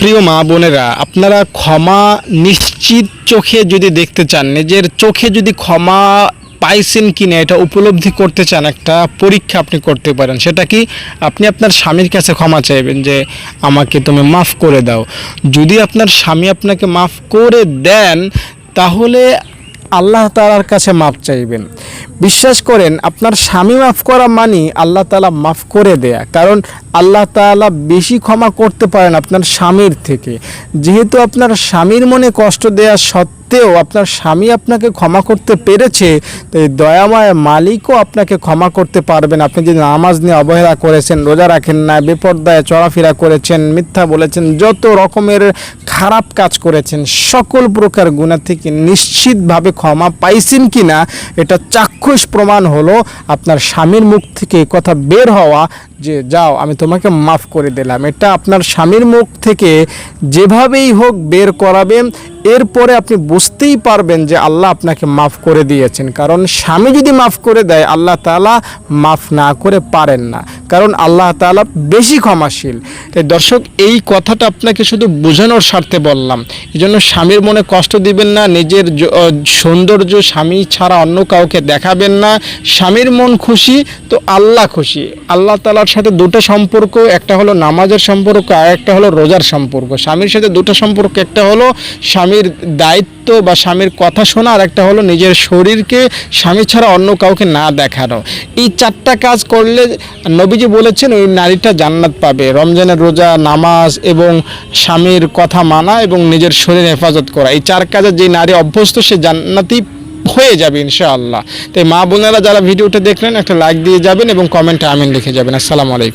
প্রিয় মা বোনেরা, আপনারা ক্ষমা নিশ্চিত চোখে যদি দেখতে চান, নিজের চোখে যদি ক্ষমা পাইছেন কিনা এটা উপলব্ধি করতে চান, একটা পরীক্ষা আপনি করতে পারেন। সেটা কি, আপনি আপনার স্বামীর কাছে ক্ষমা চাইবেন যে আমাকে তুমি মাফ করে দাও। যদি আপনার স্বামী আপনাকে মাফ করে দেন তাহলে আল্লাহ তাআলার কাছে মাফ চাইবেন। বিশ্বাস করেন, আপনার স্বামী মাফ করা মানে আল্লাহ তাআলা মাফ করে দেয়া, কারণ আল্লাহ তাআলা বেশি ক্ষমা করতে পারেন আপনার স্বামীর থেকে। যেহেতু আপনার স্বামীর মনে কষ্ট দেয়া সত্ত্বেও আপনার স্বামী আপনাকে ক্ষমা করতে পেরেছে, তো এই দয়াময় মালিকও আপনাকে ক্ষমা করতে পারবেন। আপনি যদি নামাজ নিয়ে অবহেলা করেছেন, রোজা রাখেন না, বেপরদায় চলাফেরা করেছেন, মিথ্যা বলেছেন, যত রকমের খারাপ কাজ করেছেন, সকল প্রকার গুনাহ থেকে নিশ্চিতভাবে ক্ষমা পাইছেন কিনা এটা চাক্ষুষ প্রমাণ হলো আপনার স্বামীর মুখ থেকে কথা বের হওয়া যে যাও আমি তোমাকে মাফ করে দিলাম। এটা আপনার স্বামীর মুখ থেকে যেভাবেই হোক বের করাবেন, এরপরে আপনি বুঝতেই পারবেন যে আল্লাহ আপনাকে মাফ করে দিয়েছেন। কারণ স্বামী যদি মাফ করে দেয়, আল্লাহ তাআলা মাফ না করে পারেন না, কারণ আল্লাহ তাআলা বেশি ক্ষমাশীল। তাই দর্শক, এই কথাটা আপনাকে শুধু বোঝানোর স্বার্থে বললাম। এই জন্য স্বামীর মনে কষ্ট দিবেন না, নিজের সৌন্দর্য স্বামী ছাড়া অন্য কাউকে দেখাবেন না। স্বামীর মন খুশি তো আল্লাহ খুশি। আল্লাহ তাআলার সাথে দুটো সম্পর্ক, একটা হলো নামাজের সম্পর্ক, আর একটা হলো রোজার সম্পর্ক। স্বামীর সাথে দুটো সম্পর্ক, একটা হলো স্বামীর দায়িত্ব বা স্বামীর কথা শোনা, আর একটা হলো নিজের শরীরকে স্বামী ছাড়া অন্য কাউকে না দেখানো। এই চারটা কাজ করলে নবীজি বলেছেন ওই নারীটা জান্নাত পাবে। রমজানের রোজা, নামাজ এবং স্বামীর কথা মানা এবং নিজের শরীর হেফাজত করা, এই চার কাজে যে নারী অভ্যস্ত সে জান্নাতি হয়ে যাবে ইনশাআল্লাহ। তাই মা বোনেরা যারা ভিডিওটা দেখলেন একটা লাইক দিয়ে যাবেন এবং কমেন্টে আমিন লিখে যাবেন। আসসালামু আলাইকুম।